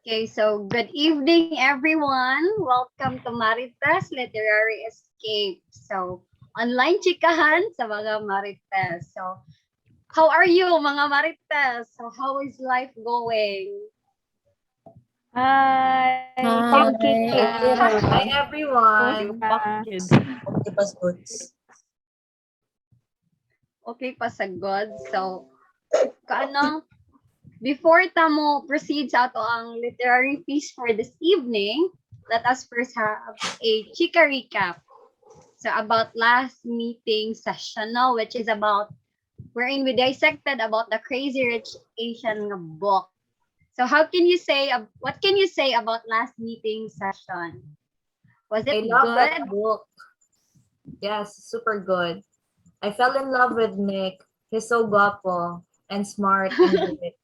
Okay, so good evening, everyone. Welcome to Marites Literary Escape. So, online chikahan sa mga Marites. So, how are you, mga Marites? So, how is life going? Hi, pumpkin. Hi, okay Hi ra. everyone. Pumpkin. Okay pas goods. Okay pa sa God. So, kaano, before tamo proceed sa ato ang literary piece for this evening, let us first have a chika recap. So, about last meeting session, no, which is about wherein we dissected about the Crazy Rich Asian book. So what can you say about last meeting session? Was I it love that good? book. Yes, super good. I fell in love with Nick. He's so guapo and smart and rich.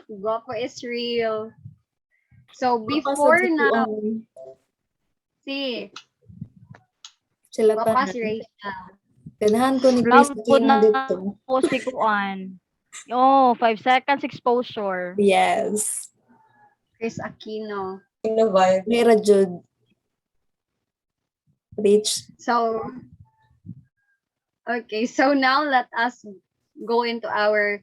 Guapo is real. So Papasad before sa na kuan. si Sila Guapa si tanan. Rachel. Ganahan ko ni Love po Christine na dito. po si Kuan. Oh, 5 seconds exposure. Yes. Chris Aquino. Sino vibe? Mira Jud. Rich. So okay, so now let us go into our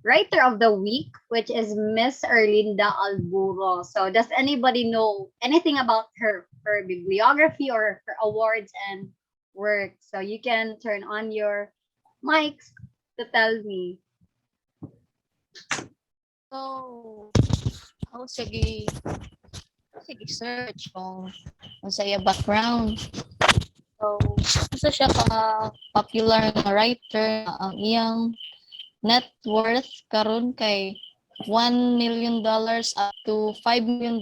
writer of the week, which is Miss Erlinda Alburo. So, does anybody know anything about her bibliography or her awards and work? So, you can turn on your mics to tell me. So, ako sige search kung sa iya background. So, isa siya ka popular nga writer nga ang iyang net worth karon kay $1 million up to $5 million.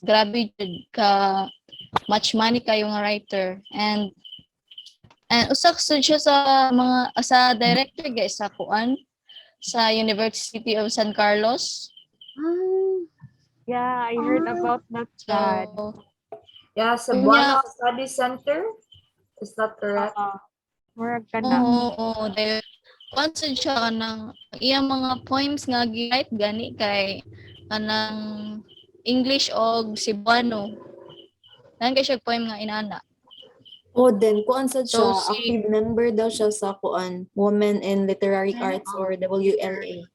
Grabe jud ka much money kayo nga writer. And usa sud siya sa mga sa director guys sa kuan sa University of San Carlos. Ah, Yeah, I heard about that. Dad. So, Yeah, Unya. Cebuano Study Center. Is that correct? Murag ka na. oo, dahil constant siya ng iyang mga poems nga gi-write gani kay kanang English og Cebuano. Nan kay siya poem nga inana. Oh, then kuan sad siya. So, Active member daw siya sa kuan. Women in Literary Arts or WLA.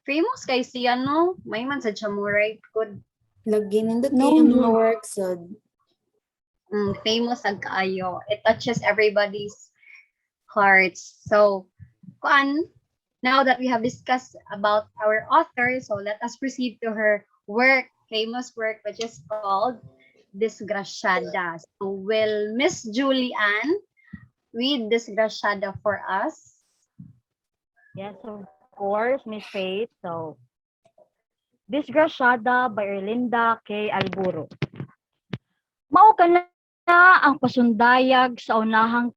famous kay siya, no? May man sa siya mo, right? Good. Lagi nindot No, kay ang no. mga works sad. Famous ag kaayo. It touches everybody's hearts. So, kuan, now that we have discussed about our author, so let us proceed to her work, famous work, which is called Disgraciada. So, will Miss Julianne read Disgraciada for us? Yes, of course, Miss Faith. So, Disgraciada by Erlinda K. Alburo. Mao ka na ang pasundayag sa unahang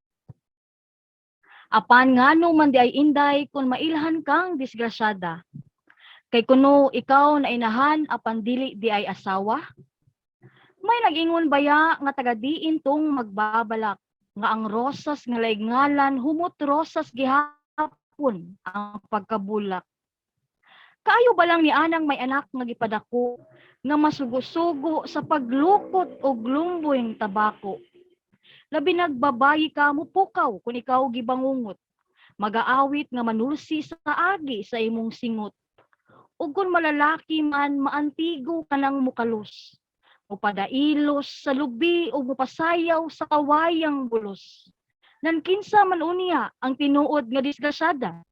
apan ngano man di ay inday kung mailhan kang disgrasyada. Kay kuno ikaw na inahan apan dili di ay asawa. May nag-ingon baya nga taga-diin tong magbabalak nga ang rosas nga laig-ngalan humot rosas gihapon ang pagkabulak. Kaayo ba lang ni anang may anak nga gipadako nga masugo-sugo sa paglukot og lumboy tabako. Labi nagbabayi ka mo pukaw kung ikaw gibangungot. Mag-aawit nga manulsi sa agi sa imong singot. Ug kung malalaki man maantigo ka nang mukalos. Mupadailos sa lubi o mupasayaw sa kawayang bulos. Nan kinsa man unya ang tinuod nga disgrasyada.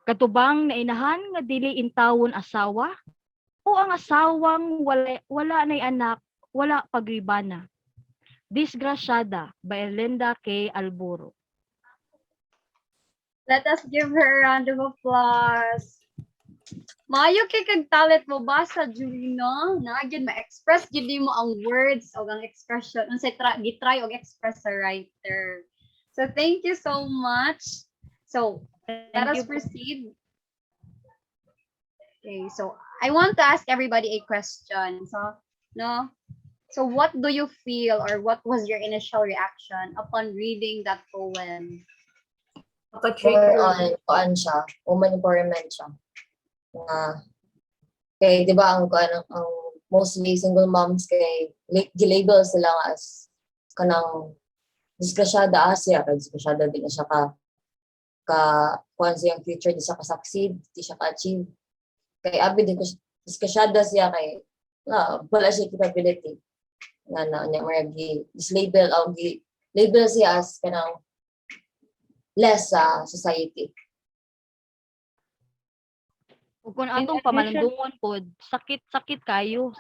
Katubang na inahan nga dili intawon asawa o ang asawang wala nay anak, wala pagribana. Disgraciada by Erlinda K. Alburo. Let us give her a round of applause. Maayo kay kag talent mo basa, Julino. Nagyan ma-express gyud mo ang words o ang expression. Unsay gitry og express sa writer. So thank you so much. So let us proceed. Okay, so I want to ask everybody a question. So what do you feel or what was your initial reaction upon reading that poem? More on kuan siya. Woman empowerment siya. nga kay di ba ang mostly single moms kay gilabel sila nga as kanang disgrasyada Asia kay disgrasyada di na siya ka kuan siyang future di siya ka-succeed, di siya ka-achieve. Kay abi din ko disgrasyada siya kay wala siya capability na mga label o label siya as kanang less sa society. Ug kung In atong addition- pamalandungon pod, sakit kayo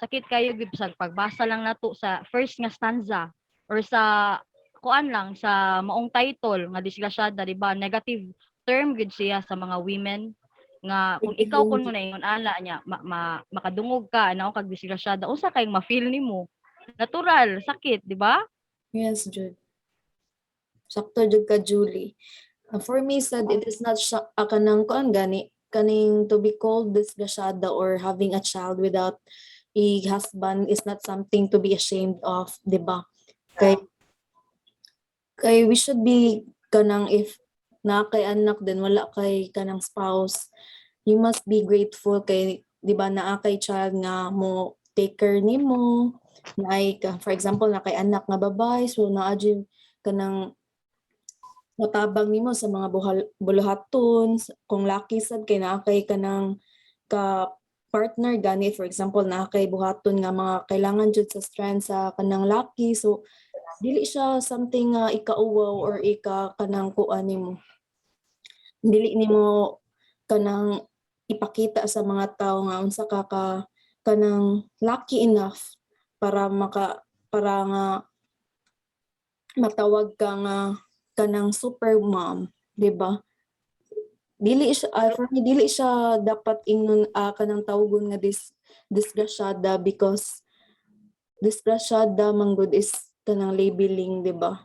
gid sa pagbasa lang nato sa first nga stanza or sa kuan lang sa maong title nga disgrasyada, di ba? Negative term gid siya sa mga women nga kung ikaw kun mo na ingon ana nya makadungog ka na kag disgrasyada unsa kay ma-feel nimo? Natural, sakit, di ba? Yes, Jude. Sakto jud ka, Julie. For me, said it is not kanang kuan gani kaning to be called disgrasyada or having a child without a husband is not something to be ashamed of, di ba? Kay we should be kanang if na kay anak din wala kay kanang spouse, you must be grateful kay di ba naa kay child nga mo take care nimo, for example na kay anak nga babae so naa jud kanang motabang nimo sa mga buluhaton kung laki sad kay naa kay kanang ka partner gani for example naa kay buhaton nga mga kailangan jud sa strength sa kanang laki so dili siya something nga ikauwaw or kanang kuan nimo dili nimo kanang ipakita sa mga tao nga unsa ka kanang lucky enough para nga matawag ka nga kanang super mom, di ba? Dili siya for me dili siya dapat ingnon kanang tawgon nga disgrasyada because disgrasyada man gud is kanang labeling, di ba?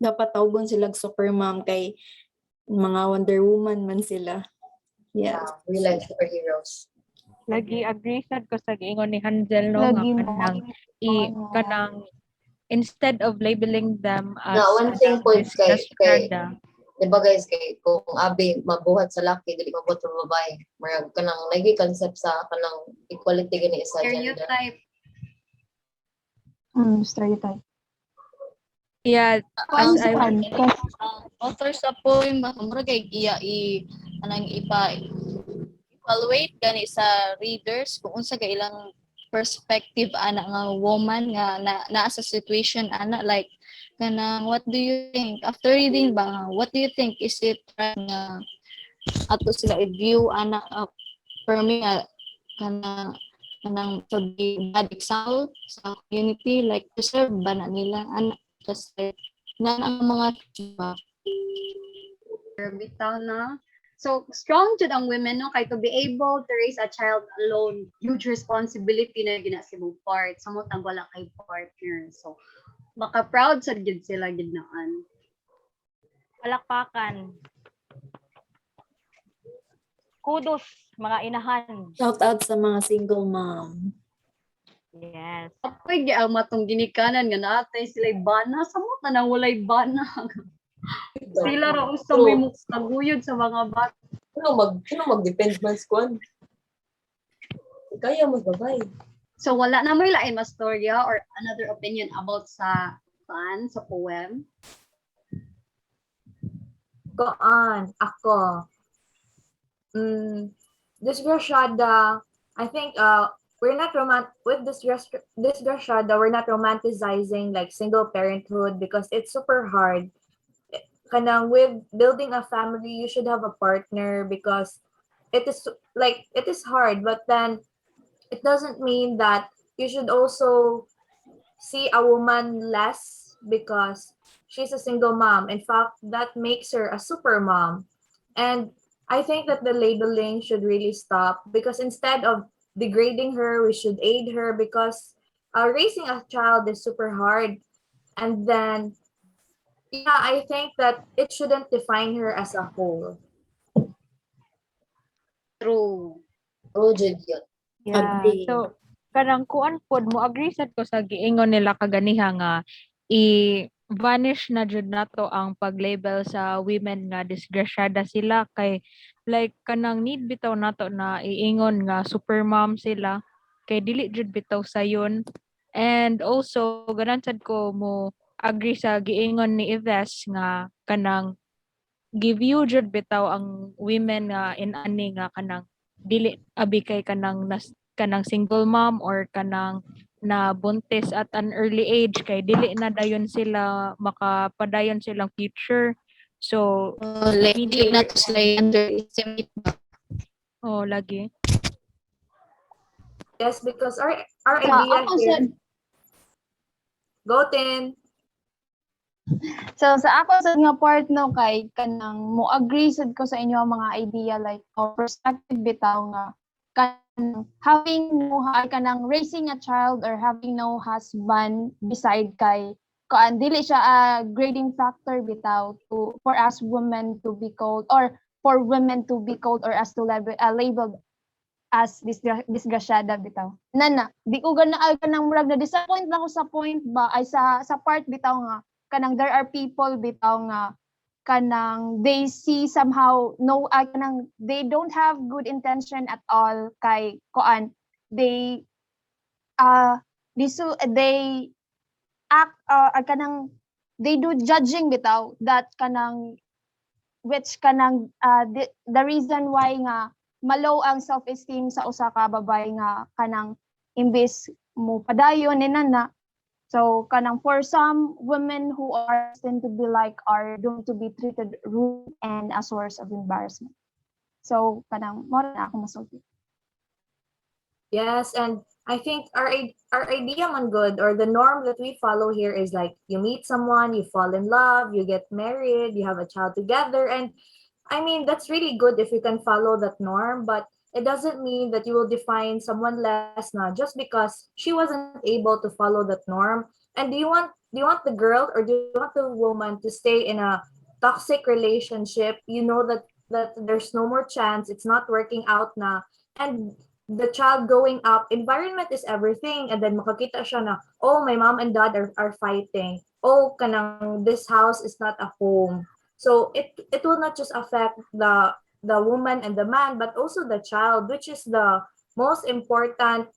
Dapat tawgon sila super mom kay mga Wonder Woman man sila. Yes. Real life superheroes. Lagi agree sad ko sa giingon ni Hansel no nga kanang instead of labeling them as One thing po disgrasyada. di ba guys, kay kung abi mabuhat sa laki, dili mabuhat sa babae. Marag kanang lagi concept sa kanang equality gani sa gender. Stereotype. Stereotype. Yeah, as I Ang author sa poem ba kumura kay anang evaluate gani sa readers kung unsa kay ilang perspective ana nga woman nga naa sa situation ana like kanang what do you think after reading ba what do you think is it right nga ato sila i-view ana for me kanang to be bad example sa community like deserve ba na nila ana just like ang mga diba? Bitaw na. So, strong jud ang women, no? Kay to be able to raise a child alone, huge responsibility na ginasibong part. Samotang wala kay partner. So, baka proud sa gid sila gidnaan. Palakpakan. Kudos mga inahan. Shout out sa mga single mom. Yes. Apoy gi ang matong ginikanan nga naatay sila'y bana. Samot na walay bana. Sila ra usa may taguyod sa mga bata. Sino mag-depend man squad? Kaya mo babay. So, wala na may lain mas storya or another opinion about sa sa poem. Ako. Disgrasyada, I think we're not with disgrasyada, we're not romanticizing like single parenthood because it's super hard. Kanang with building a family, you should have a partner because it is hard, but then it doesn't mean that you should also see a woman less because she's a single mom. In fact, that makes her a super mom. And I think that the labeling should really stop because instead of degrading her, we should aid her because raising a child is super hard. And then, yeah, I think that it shouldn't define her as a whole. True. Jud yun. Yeah. Agree. So kanang kuan pod mo agree sad ko sa giingon nila kaganiha nga vanish na jud nato ang pag-label sa women nga disgrasyada sila kay like kanang need bitaw nato na iingon nga supermom sila kay dili jud bitaw sayon. And also ganan sad ko mo agree sa giingon ni Ives nga kanang give you jud bitaw ang women nga inani nga kanang dili abi kay kanang single mom or kanang na buntis at an early age kay dili na dayon sila makapadayon silang future. So Like, dili na to sila underestimate. lagi. Yes, because our Sa idea ako here, sad, go Tin. So sa ako sad nga part no kay kanang mo agree sad ko sa inyo ang mga idea like perspective bitaw nga kanang having no kanang raising a child or having no husband beside kay kuan dili siya a grading factor bitaw to for us women to be called or for women to be called or as to labeled as disgrasyada bitaw. Nana, di ko ganaay kanang murag na disappoint lang ko sa point ba ay sa part bitaw nga kanang there are people bitaw nga kanang they see somehow no kanang they don't have good intention at all kay koan they they act kanang they do judging bitaw that kanang which kanang the reason why nga malaw ang self-esteem sa usa ka babae nga kanang imbes mo padayon ni nana. So kanang for some women who are destined to be like are doomed to be treated rude and a source of embarrassment. So kanang mo na ako masulti. Yes, and I think our idea man good or the norm that we follow here is like you meet someone, you fall in love, you get married, you have a child together, and I mean that's really good if you can follow that norm, but it doesn't mean that you will define someone less na just because she wasn't able to follow that norm. And do you want the girl or do you want the woman to stay in a toxic relationship? You know that there's no more chance, it's not working out na, and the child growing up, environment is everything, and then makakita siya na, oh, my mom and dad are fighting. Oh, kanang this house is not a home. So it will not just affect the woman and the man, but also the child, which is the most important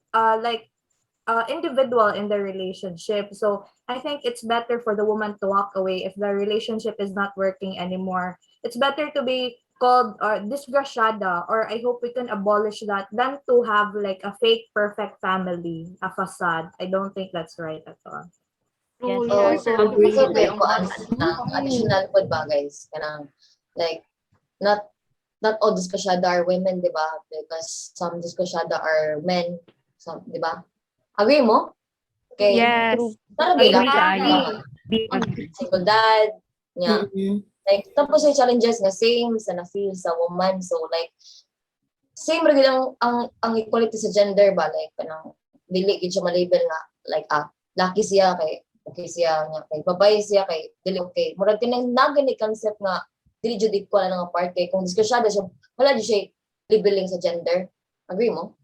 individual in the relationship. So I think it's better for the woman to walk away if the relationship is not working anymore. It's better to be called disgraciada, or I hope we can abolish that, than to have like a fake perfect family, a facade. I don't think that's right at all. Yes. So Agree. also kay ko additional pod ba guys kanang like not all disgrasyada are women, di ba? Because some disgrasyada are men, some, di ba? Agree mo? Okay. Yes. Parang Agree bilang kayo. single dad, yeah. Mm-mm. Like, tapos yung challenges nga same sa na-feel sa woman. So, like, same rin ang equality sa gender ba? Like, kanang, dili gid siya malabel nga, like, lucky siya kay, okay siya nga, kay babae siya kay, dili okay. Murag tinang nagani concept nga, dili jud equal na nga part kay, kung disgrasyada siya, wala jud siya labeling sa gender. Agree mo?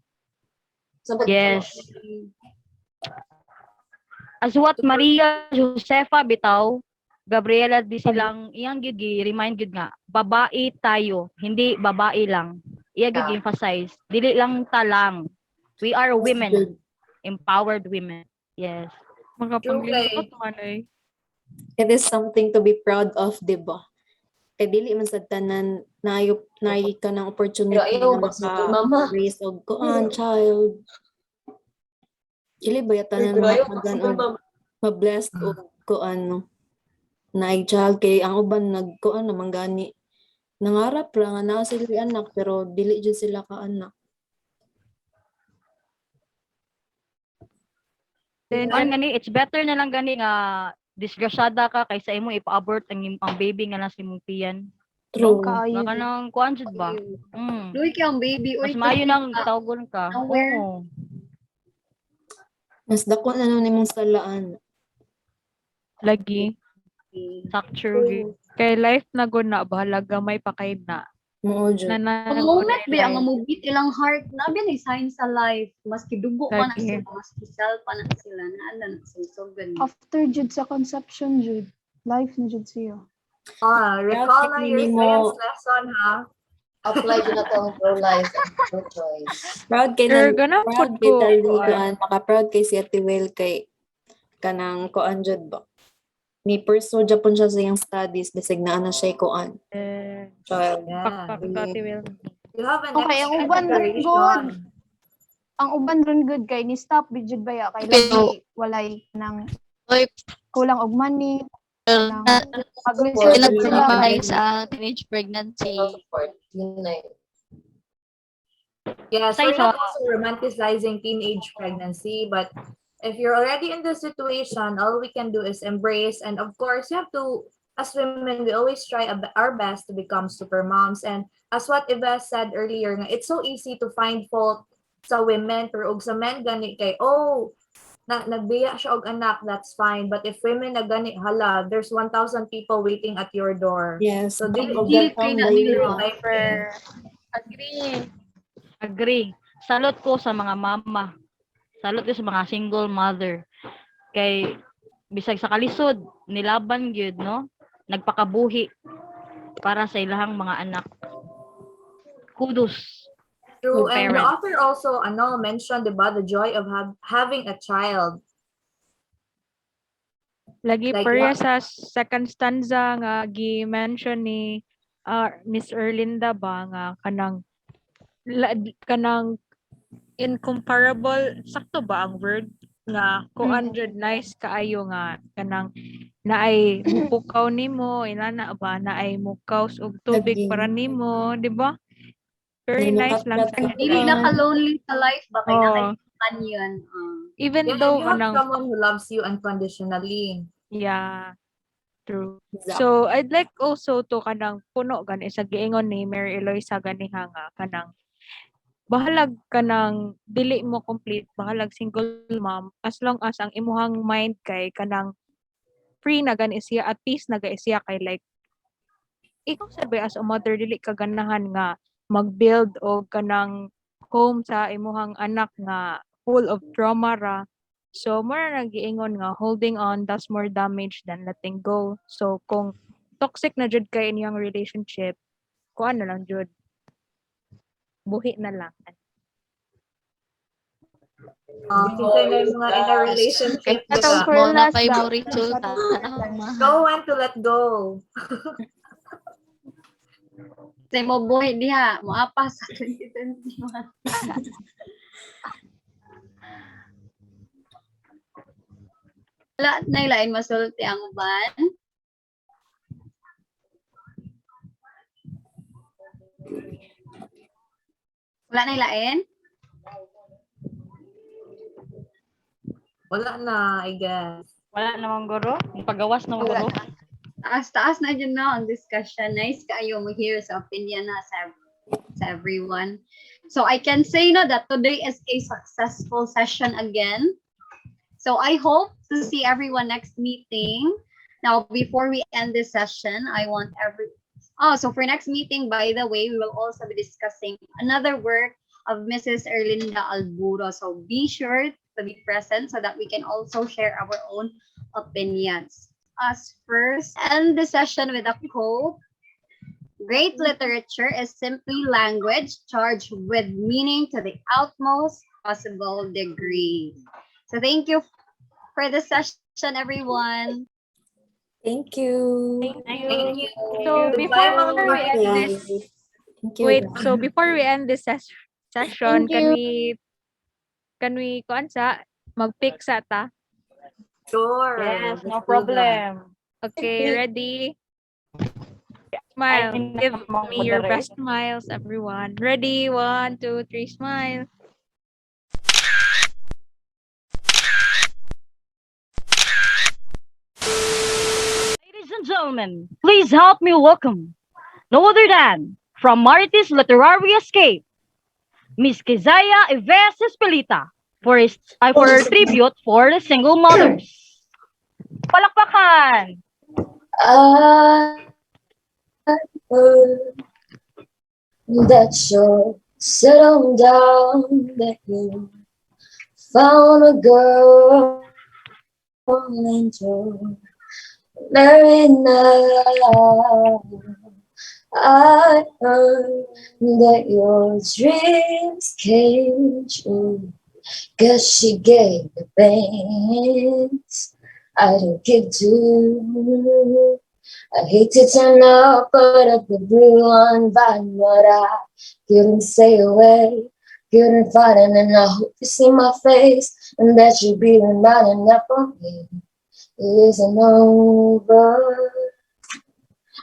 So, Yes. As what Maria Josefa bitaw, Gabriela di silang iyang gyud remind gyud nga babae tayo, hindi babae lang. Iya gyud emphasize, dili lang ta lang. We are women, empowered women. Yes. Mga panglingkot man eh. It is something to be proud of, di ba? Kay dili man sa tanan naay ka ng opportunity Pero ayaw, na single mama. raise og kuan child. Dili ba ya tanan Pero ayaw, mga single mama. ma-blessed og kuan naay child kay ang uban nagkuan naman gani. Nangarap lang nga naa sila anak pero dili jud sila ka anak. Then, Kuan gani, it's better na lang gani nga disgrasyada ka kaysa imo ipa-abort ang baby nga nasa imong tiyan. True. Kaayo. Baka nang kuan jud ba? Luy kay ang baby. Mas maayo nang tawgon ka. Aware. Oo. Mas dako na nun imong salaan. Lagi. Structure. Kay life na gud na bahala gamay pa kay na. Mao jud. Ang moment ba ang mubit ilang heart na bin sign sa life, maski dugo pa na Lagi. sila, maski cell pa na sila, naala na sila, so ganun. After jud sa conception jud. Life na jud siya. Recall na Grabe, your hindi science mo- lesson, ha? Apply dyan na to ang pro-life and pro-choice. Proud kay Sure, na ganun proud po kay ko. Taligan, maka-proud kay si Ate Will kay kanang kuan jud ba. Ni pursue Japon siya sa iyang studies bisig na ana siya kuan. Child. Yeah. Pakakatiwil. You have an Okay, ang extra uban rin inspiration. good. Ang uban rin good kay ni stop bidjud baya kay lagi walay nang Oy, kulang og money, nang Support. mag-research Kailan sila. pinapay sa teenage pregnancy. Support. Yun na yun. Yes, Sa we're not isa- also romanticizing teenage pregnancy, but if you're already in the situation, all we can do is embrace. And of course, you have to, as women, we always try our best to become super moms. And as what Yvette said earlier, nga, it's so easy to find fault sa women, pero og sa men, gani kay, nagbiya siya og anak, that's fine. But if women na gani, hala, there's 1,000 people waiting at your door. Yes. So, Think dili- of Guilty that na time, nila. Dayla. Agree. Agree. Salot ko sa mga mama. Salot ko sa mga single mother. Kay bisag sa kalisod, nilaban gyud no? Nagpakabuhi para sa ilahang mga anak. Kudos. True, Good and the parent. author also mentioned about the joy of having a child. Lagi Like pareha what? sa second stanza nga gi-mention ni Miss Erlinda ba nga kanang incomparable, sakto ba ang word nga kuan jud nice kaayo nga kanang naay mupukaw nimo inana ba naay mukaws og tubig Lagi. para nimo, di ba? Very May nice lang makatrat sa ka. Dili na ka-lonely sa life ba kay Oo. nakaipan Even Yeah, though you have kanang someone who loves you unconditionally. yeah, true. Exact. So I'd like also to kanang puno gani sa giingon ni Mary Eloisa ganiha nga kanang bahalag kanang dili mo complete, bahalag single mom as long as ang imuhang mind kay kanang free na gani siya, at peace na gani siya kay like ikaw sabi as a mother dili ka ganahan nga mag-build og kanang home sa imuhang anak nga full of trauma ra. So mura na giingon nga holding on does more damage than letting go. So kung toxic na jud kay inyong relationship, kuan na lang jud. Buhi na lang. Kinsay na yung mga in a relationship, Kahit So, diba? for mo na last kay daw, mo resulta. Know when to let go. Say mo buhay diha, moapa sa 2021. Wala na ilain masulti ang uban. Wala na ilain? Wala na, I guess. Wala namang guro. Pagawas na Wala guro. na. Taas na dyan na ang discussion. Nice kayo mag-hear sa opinion na sa everyone. So I can say no that today is a successful session again. So I hope to see everyone next meeting. Now, before we end this session, I want so for next meeting, by the way, we will also be discussing another work of Mrs. Erlinda Alburo. So be sure to be present so that we can also share our own opinions. Us first, end the session with a quote. Great literature is simply language charged with meaning to the utmost possible degree. So thank you for the session, everyone. Thank you. Thank you. So Goodbye, before mga we end Guys. this, Thank you. wait, so before we end this session, Thank can we kuan sa mag-pick sa ta? Sure. Yes, Let's no do that. problem. Okay, ready? Smile. Ay, Give mga me your moderate. best smiles, everyone. Ready? 1, 2, 3, smile. Ladies and gentlemen, please help me welcome no other than from Marites Literary Escape, Miss Keziah Yves Espelita for her tribute for the single mothers. Palakpakan! I heard that you settled down, that you found a girl named Joe. married now. I heard that your dreams came true. 'Cause she gave the things I don't give to. I hate to turn up, but at the blue on vibe, but I couldn't stay away. Couldn't fight it, and I hope you see my face and that you be reminding that for me it isn't over.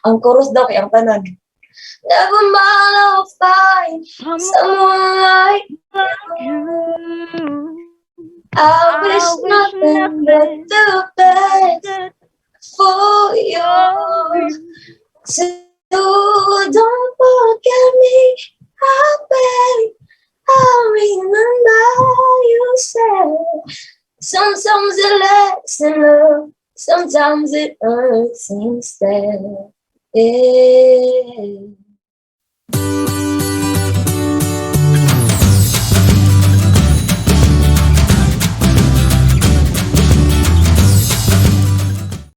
Ang chorus daw kay ang tanan. Never mind, I'll find someone like you. I wish nothing but the best for you. So don't forget me, I beg. I'll remember you said. Sometimes it lasts in love, sometimes it hurts instead. Yeah.